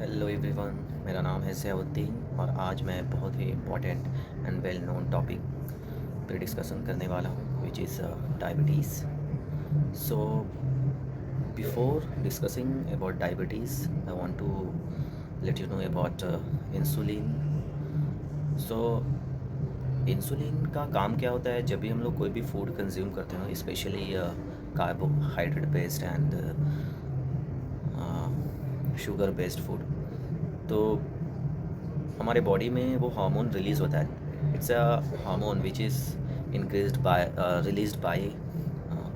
Hello everyone, मेरा नाम है ज़ियाउद्दीन और आज मैं बहुत ही important and well known topic पे डिस्कशन करने वाला हूँ which is diabetes. So before discussing about diabetes I want to let you know about insulin. So insulin का काम क्या होता है? जब भी हम लोग कोई भी फूड कंज्यूम करते हैं, specially carbohydrate based and sugar based food, तो हमारे बॉडी में वो हार्मोन रिलीज़ होता है। It's a hormone which is increased by released by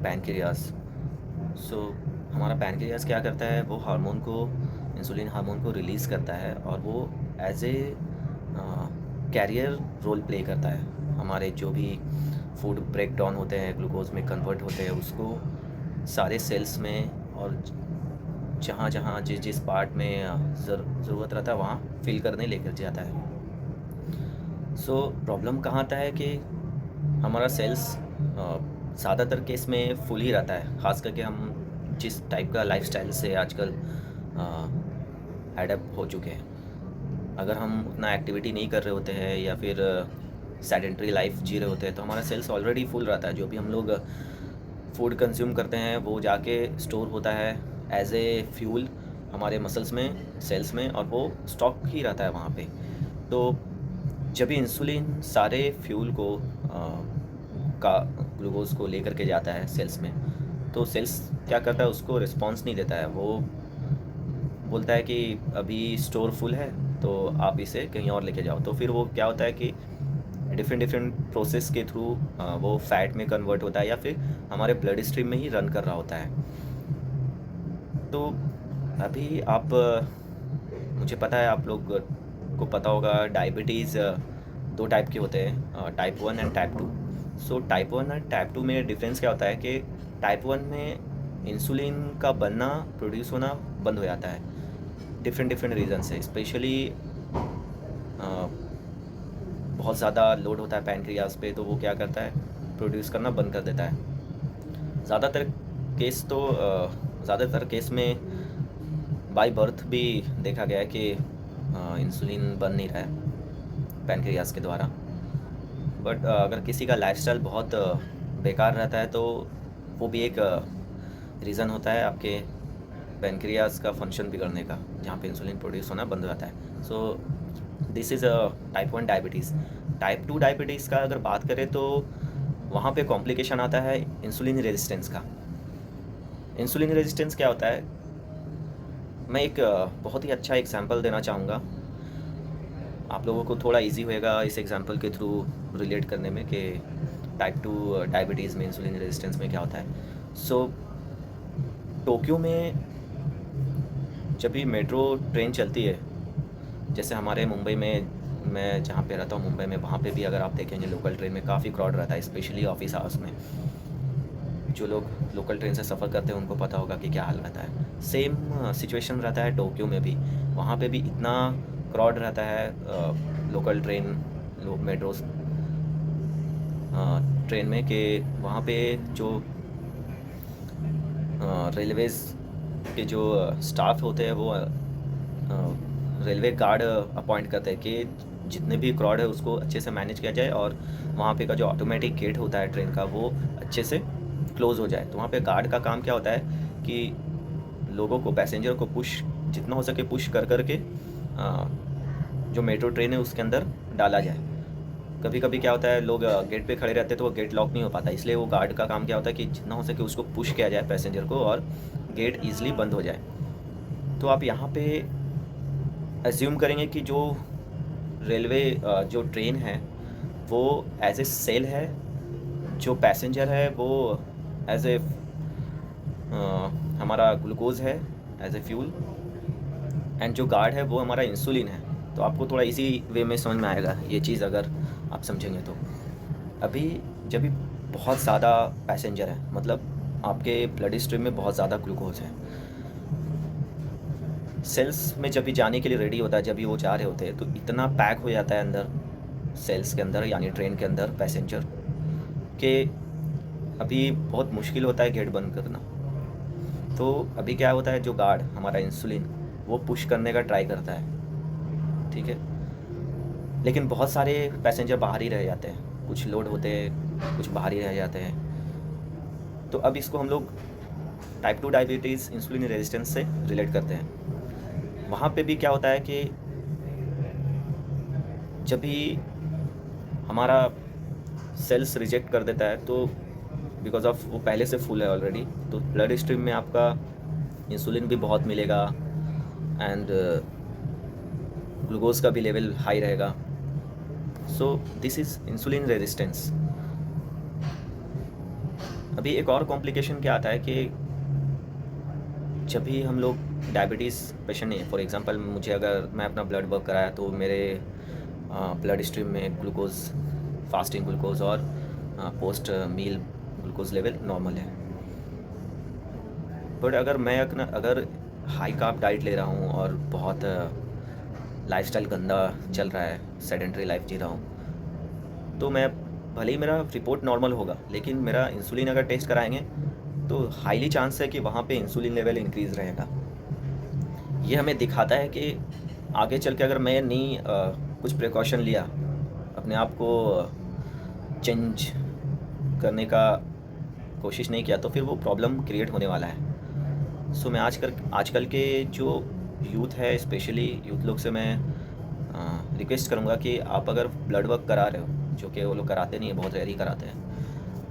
pancreas. So हमारा पैनक्रियाज क्या करता है, वो हार्मोन को, इंसुलिन हार्मोन को रिलीज़ करता है और वो as a carrier role play करता है। हमारे जो भी फूड ब्रेक डाउन होते हैं, ग्लूकोज में कन्वर्ट होते हैं, उसको सारे सेल्स में और जहाँ जहाँ जिस जिस पार्ट में ज़रूरत रहता है वहाँ फिल करने लेकर जाता है। सो प्रॉब्लम कहाँ आता है कि हमारा सेल्स ज़्यादातर केस में फुल ही रहता है, ख़ास करके हम जिस टाइप का लाइफस्टाइल से आजकल एडप्ट हो चुके हैं। अगर हम उतना एक्टिविटी नहीं कर रहे होते हैं या फिर सेडेंट्री लाइफ जी रहे होते हैं, तो हमारा सेल्स ऑलरेडी फुल रहता है। जो भी हम लोग फूड कंज्यूम करते हैं वो जाके स्टोर होता है एज ए फ्यूल हमारे मसल्स में, सेल्स में, और वो स्टॉक ही रहता है वहाँ पे। तो जब भी इंसुलिन सारे फ्यूल को का ग्लूकोज को लेकर के जाता है सेल्स में, तो सेल्स क्या करता है, उसको रिस्पॉन्स नहीं देता है। वो बोलता है कि अभी स्टोर फुल है तो आप इसे कहीं और लेके जाओ। तो फिर वो क्या होता है कि डिफरेंट डिफरेंट प्रोसेस के थ्रू वो फैट में कन्वर्ट होता है या फिर हमारे ब्लड स्ट्रीम में ही रन कर रहा होता है। तो अभी आप मुझे पता है आप लोग को पता होगा, डायबिटीज़ दो टाइप के होते हैं, type 1 and type 2। So type 1 और टाइप 2 में डिफरेंस क्या होता है कि टाइप 1 में इंसुलिन का बनना, प्रोड्यूस होना बंद हो जाता है डिफरेंट डिफरेंट रीज़न से। स्पेशली बहुत ज़्यादा लोड होता है पैनक्रियाज पे, तो वो क्या करता है, प्रोड्यूस करना बंद कर देता है। ज़्यादातर ज़्यादातर केस में बाय बर्थ भी देखा गया है कि इंसुलिन बन नहीं रहा है पैनक्रियाज के द्वारा। बट अगर किसी का लाइफस्टाइल बहुत बेकार रहता है तो वो भी एक रीज़न होता है आपके पैनक्रियाज का फंक्शन बिगड़ने का, जहाँ पे इंसुलिन प्रोड्यूस होना बंद हो जाता है। So this is a type 1 diabetes. Type 2 diabetes का अगर बात करें तो वहाँ पे कॉम्प्लिकेशन आता है इंसुलिन रेजिस्टेंस का। इंसुलिन रेजिस्टेंस क्या होता है, मैं एक बहुत ही अच्छा एग्जांपल देना चाहूँगा। आप लोगों को थोड़ा इजी होएगा इस एग्जांपल के थ्रू रिलेट करने में कि टाइप 2 डायबिटीज़ में इंसुलिन रेजिस्टेंस में क्या होता है। सो टोक्यो में जब भी मेट्रो ट्रेन चलती है, जैसे हमारे मुंबई में, मैं जहाँ पे रहता हूँ मुंबई में, वहाँ पे भी अगर आप देखेंगे लोकल ट्रेन में काफ़ी क्राउड रहता है, स्पेशली ऑफिस आवर्स में। जो लोग लोकल ट्रेन से सफ़र करते हैं उनको पता होगा कि क्या हाल रहता है। सेम सिचुएशन रहता है टोक्यो में भी। वहाँ पे भी इतना क्राउड रहता है लोकल ट्रेन, मेट्रो ट्रेन में, कि वहाँ पे जो रेलवेज़ के जो स्टाफ होते हैं वो रेलवे गार्ड अपॉइंट करते हैं कि जितने भी क्राउड है उसको अच्छे से मैनेज किया जाए और वहाँ पे का जो ऑटोमेटिक गेट होता है ट्रेन का वो अच्छे से क्लोज़ हो जाए। तो वहाँ पे गार्ड का काम क्या होता है कि लोगों को, पैसेंजर को पुश जितना हो सके पुश कर कर के जो मेट्रो ट्रेन है उसके अंदर डाला जाए। कभी कभी क्या होता है, लोग गेट पे खड़े रहते हैं तो वो गेट लॉक नहीं हो पाता, इसलिए वो गार्ड का काम क्या होता है कि जितना हो सके उसको पुश किया जाए पैसेंजर को और गेट ईजिली बंद हो जाए। तो आप यहाँ पे एज्यूम करेंगे कि जो रेलवे जो ट्रेन है वो एज ए सेल है, जो पैसेंजर है वो एज ए हमारा ग्लूकोज है एज ए फ्यूल, एंड जो गार्ड है वो हमारा इंसुलिन है। तो आपको थोड़ा इजी वे में समझ में आएगा ये चीज़ अगर आप समझेंगे तो। अभी जब भी बहुत ज़्यादा पैसेंजर है, मतलब आपके ब्लड स्ट्रीम में बहुत ज़्यादा ग्लूकोज है, सेल्स में जब भी जाने के लिए रेडी होता है, जब भी वो जा रहे होते हैं, तो इतना पैक हो जाता है अंदर सेल्स के अंदर, यानी ट्रेन के अंदर पैसेंजर, कि अभी बहुत मुश्किल होता है गेट बंद करना। तो अभी क्या होता है, जो गार्ड हमारा इंसुलिन वो पुश करने का ट्राई करता है, ठीक है। लेकिन बहुत सारे पैसेंजर बाहर ही रह जाते हैं, कुछ लोड होते हैं, कुछ बाहर ही रह जाते हैं। तो अब इसको हम लोग टाइप 2 डायबिटीज़ इंसुलिन रेजिस्टेंस से रिलेट करते हैं। वहाँ पे भी क्या होता है कि जब भी हमारा सेल्स रिजेक्ट कर देता है, तो बिकॉज ऑफ वो पहले से फुल है ऑलरेडी, तो ब्लड स्ट्रीम में आपका इंसुलिन भी बहुत मिलेगा एंड ग्लूकोज का भी लेवल हाई रहेगा। So this is insulin resistance. अभी एक और कॉम्प्लिकेशन क्या आता है कि जब भी हम लोग डायबिटीज़ पेशेंट नहीं, फॉर एग्जांपल मुझे अगर मैं अपना ब्लड वर्क कराया तो मेरे ब्लड स्ट्रीम में ग्लूकोज, फास्टिंग ग्लूकोज और पोस्ट मील ग्लूकोज लेवल नॉर्मल है। बट अगर मैं अगर हाई कार्ब डाइट ले रहा हूँ और बहुत लाइफस्टाइल गंदा चल रहा है, सेडेंटरी लाइफ जी रहा हूँ, तो मैं भले ही मेरा रिपोर्ट नॉर्मल होगा, लेकिन मेरा इंसुलिन अगर टेस्ट कराएंगे तो हाईली चांस है कि वहाँ पे इंसुलिन लेवल इंक्रीज़ रहेगा। ये हमें दिखाता है कि आगे चल के अगर मैं नहीं कुछ प्रिकॉशन लिया, अपने आप को चेंज करने का कोशिश नहीं किया, तो फिर वो प्रॉब्लम क्रिएट होने वाला है। सो मैं आजकल के जो यूथ है, स्पेशली यूथ लोग से मैं रिक्वेस्ट करूँगा कि आप अगर ब्लड वर्क करा रहे हो, जो कि वो लोग कराते नहीं है, बहुत रेयर ही कराते हैं,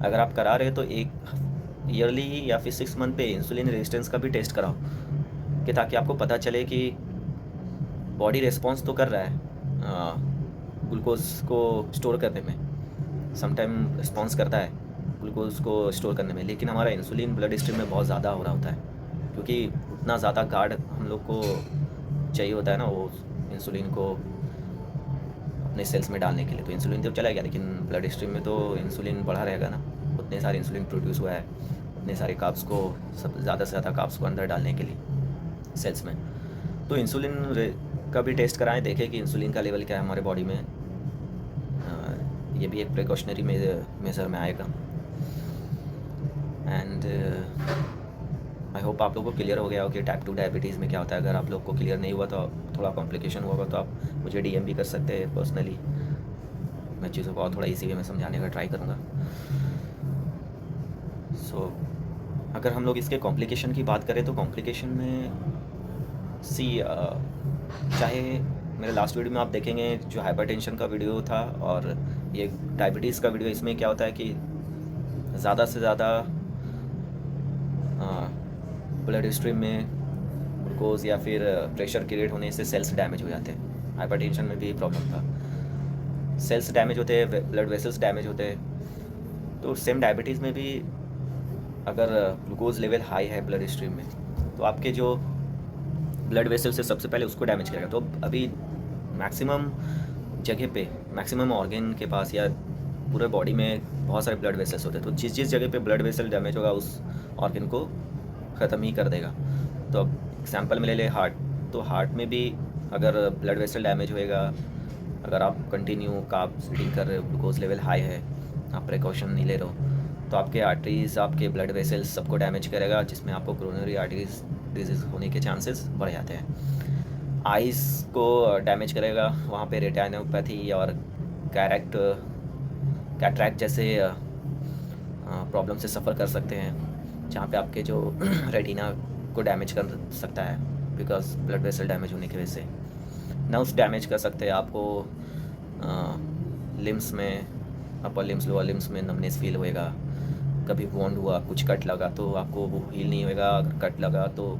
अगर आप करा रहे हो तो एक ईयरली या फिर 6 मंथ पे इंसुलिन रेजिस्टेंस का भी टेस्ट कराओ, कि ताकि आपको पता चले कि बॉडी रिस्पॉन्स तो कर रहा है ग्लूकोज को स्टोर करने में, समटाइम रिस्पॉन्स करता है ग्लूकोज को स्टोर करने में, लेकिन हमारा इंसुलिन ब्लड स्ट्रीम में बहुत ज़्यादा हो रहा होता है, क्योंकि उतना ज़्यादा गार्ड हम लोग को चाहिए होता है ना वो इंसुलिन को अपने सेल्स में डालने के लिए। तो इंसुलिन तो चला गया, लेकिन ब्लड स्ट्रीम में तो इंसुलिन बढ़ा रहेगा ना, उतने सारे इंसुलिन प्रोड्यूस हुआ है, उतने सारे कार्ब्स को, सब ज़्यादा से ज़्यादा कार्ब्स को अंदर डालने के लिए सेल्स में। तो इंसुलिन का भी टेस्ट कराएं, देखें कि इंसुलिन का लेवल क्या है हमारे बॉडी में। ये भी एक प्रिकॉशनरी मेजर में आएगा। एंड आई होप आप लोगों को क्लियर हो गया हो कि टाइप 2 डायबिटीज़ में क्या होता है। अगर आप लोग को क्लियर नहीं हुआ तो थोड़ा कॉम्प्लिकेशन होगा तो आप मुझे DM भी कर सकते हैं पर्सनली, मैं चीज़ों को और थोड़ा इजी वे में समझाने का ट्राई करूँगा। सो अगर हम लोग इसके कॉम्प्लिकेशन की बात करें तो कॉम्प्लिकेशन में चाहे मेरे लास्ट वीडियो में आप देखेंगे जो हाइपरटेंशन का वीडियो था और ये डायबिटीज़ का वीडियो, इसमें क्या होता है कि ज़्यादा से ज़्यादा ब्लड स्ट्रीम में ग्लूकोज या फिर प्रेशर क्रिएट होने से सेल्स डैमेज हो जाते हैं। हाइपरटेंशन में भी प्रॉब्लम था, सेल्स डैमेज होते हैं, ब्लड वेसल्स डैमेज होते हैं। तो सेम डायबिटीज़ में भी अगर ग्लूकोज लेवल हाई है ब्लड स्ट्रीम में, तो आपके जो ब्लड वेसल से सबसे पहले उसको डैमेज करेगा। तो अभी मैक्सिमम जगह पे, मैक्सिमम ऑर्गन के पास या पूरे बॉडी में बहुत सारे ब्लड वेसल्स होते हैं, तो जिस जिस जगह पे ब्लड वेसल डैमेज होगा उस ऑर्गन को ख़त्म ही कर देगा। तो अब एग्जांपल में ले ले हार्ट, तो हार्ट में भी अगर ब्लड वेसल डैमेज होएगा, अगर आप कंटिन्यू कार्ब्स ईटिंग कर रहे हो, ग्लूकोज लेवल हाई है, आप प्रिकॉशन नहीं ले रहे हो, तो आपके आर्टरीज़, आपके ब्लड वेसल्स सबको डैमेज करेगा, जिसमें आपको कोरोनरी आर्टरीज डिजीज़ होने के चांसेस बढ़ जाते हैं। आइज़ को डैमेज करेगा, वहाँ पे रेटिनोपैथी और कैटरैक्ट जैसे प्रॉब्लम से सफ़र कर सकते हैं, जहाँ पे आपके जो रेटिना को डैमेज कर सकता है बिकॉज ब्लड वेसल डैमेज होने की वजह से। नर्व्स डैमेज कर सकते हैं आपको, लिम्स में, अपर लिम्स, लोअर लिम्स में नमनेस फील होएगा, कभी वॉन्ड हुआ, कुछ कट लगा तो आपको वो हील नहीं होएगा, अगर कट लगा तो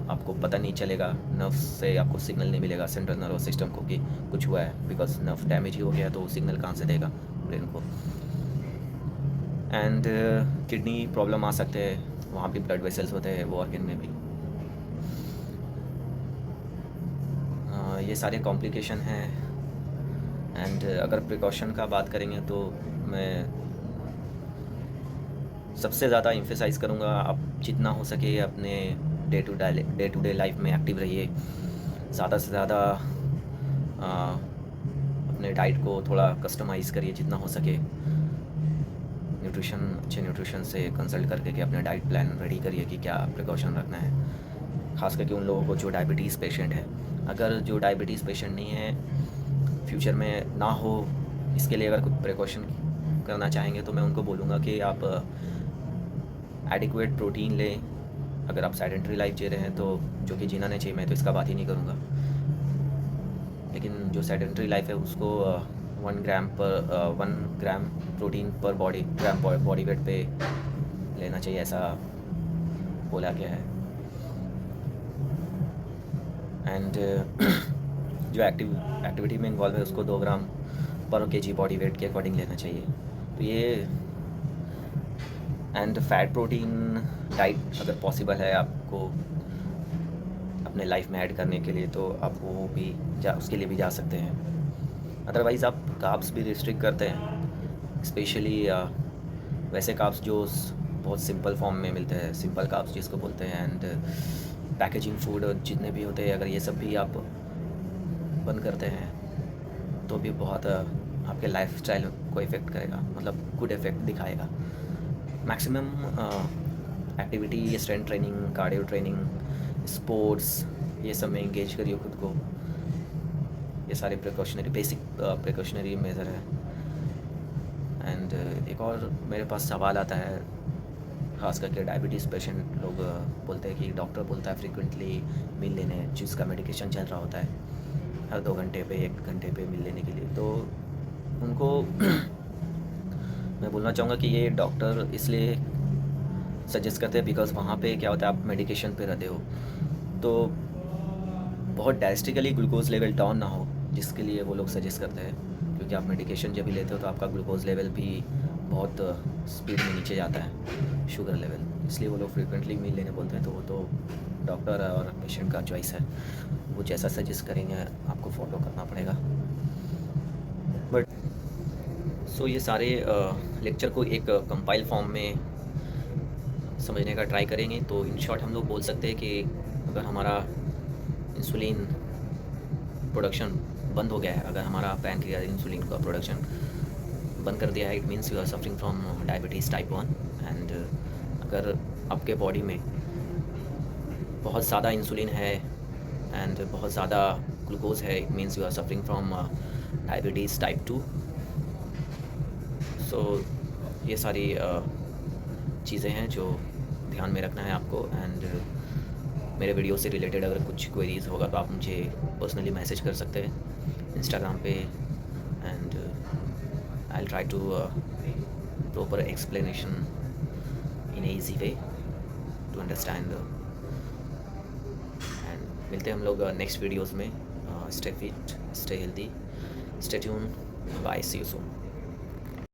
आपको पता नहीं चलेगा, नर्व से आपको सिग्नल नहीं मिलेगा सेंट्रल नर्वस सिस्टम को कि कुछ हुआ है, बिकॉज नर्व डैमेज ही हो गया, तो वो सिग्नल कहाँ से देगा ब्रेन को। एंड किडनी प्रॉब्लम आ सकते हैं, वहाँ भी ब्लड वेसल्स होते हैं वो ऑर्गन में भी। ये सारे कॉम्प्लिकेशन हैं। एंड अगर प्रिकॉशन का बात करेंगे तो मैं सबसे ज़्यादा एम्फेसाइज़ करूँगा, आप जितना हो सके अपने डे टू डे लाइफ में एक्टिव रहिए, ज़्यादा से ज़्यादा अपने डाइट को थोड़ा कस्टमाइज़ करिए जितना हो सके, अच्छे न्यूट्रिशन से कंसल्ट करके कि अपना डाइट प्लान रेडी करिए कि क्या प्रिकॉशन रखना है। ख़ास करके उन लोगों को जो डायबिटीज़ पेशेंट है। अगर जो डायबिटीज़ पेशेंट नहीं है, फ्यूचर में ना हो, इसके लिए अगर कुछ प्रिकॉशन करना चाहेंगे तो मैं उनको बोलूँगा कि आप एडिक्वेट प्रोटीन लें। अगर आप सेडेंटरी लाइफ जी रहे हैं तो, जो कि जीना नहीं चाहिए, मैं तो इसका बात ही नहीं करूँगा, लेकिन जो सेडेंटरी लाइफ है उसको 1 ग्राम प्रोटीन पर बॉडी वेट पे लेना चाहिए, ऐसा बोला गया है। एंड जो एक्टिविटी में इन्वॉल्व है उसको 2 ग्राम पर केजी बॉडी वेट के अकॉर्डिंग लेना चाहिए। तो ये एंड फैट प्रोटीन डाइट अगर पॉसिबल है आपको अपने लाइफ में ऐड करने के लिए, तो आप वो भी उसके लिए भी जा सकते हैं। अदरवाइज़ आप कार्ब्स भी रिस्ट्रिक्ट करते हैं, स्पेशली वैसे कार्ब्स जो बहुत सिंपल फॉर्म में मिलते हैं, सिंपल कार्ब्स जिसको बोलते हैं, एंड पैकेजिंग फूड जितने भी होते हैं, अगर ये सब भी आप बंद करते हैं तो भी बहुत आपके लाइफस्टाइल को इफ़ेक्ट करेगा, मतलब गुड इफ़ेक्ट दिखाएगा। Maximum activity, strength training, cardio training, sports, ये सब में इंगेज करिए खुद को। ये सारे बेसिक प्रिकॉशनरी मेजर है। एंड एक और मेरे पास सवाल आता है, ख़ास करके डायबिटीज़ पेशेंट लोग बोलते हैं कि डॉक्टर बोलता है फ्रीक्वेंटली मील लेने, जिसका मेडिकेशन चल रहा होता है, हर 2 घंटे पे 1 घंटे पे मील लेने के लिए। तो उनको मैं बोलना चाहूँगा कि ये डॉक्टर इसलिए सजेस्ट करते हैं बिकॉज़ वहाँ पे क्या होता है, आप मेडिकेशन पे रहते हो, तो बहुत ड्रास्टिकली ग्लूकोज लेवल डाउन ना हो, जिसके लिए वो लोग सजेस्ट करते हैं। क्योंकि आप मेडिकेशन जब भी लेते हो तो आपका ग्लूकोज लेवल भी बहुत स्पीड में नीचे जाता है, शुगर लेवल, इसलिए वो लोग फ्रीक्वेंटली मील लेने बोलते हैं। तो वो तो डॉक्टर और पेशेंट का चॉइस है, वो जैसा सजेस्ट करेंगे आपको फॉलो करना पड़ेगा। बट सो ये सारे लेक्चर को एक कंपाइल फॉर्म में समझने का ट्राई करेंगे। तो इन शॉर्ट हम लोग बोल सकते हैं कि अगर हमारा इंसुलिन प्रोडक्शन बंद हो गया है, अगर हमारा पैनक्रियाज इंसुलिन का प्रोडक्शन बंद कर दिया है, it means you are suffering from diabetes type 1। And अगर आपके बॉडी में बहुत ज़्यादा इंसुलिन है एंड बहुत ज़्यादा ग्लूकोज है, it means you are suffering from diabetes type 2। So ये सारी चीज़ें हैं जो ध्यान में रखना है आपको। एंड मेरे वीडियो से रिलेटेड अगर कुछ क्वेरीज़ होगा तो आप मुझे पर्सनली मैसेज कर सकते हैं इंस्टाग्राम पे, and I will try to proper explanation in easy way to understand. And मिलते हैं हम लोग नेक्स्ट वीडियोज़ में। Stay fit, stay healthy, stay tune, bye, see you soon.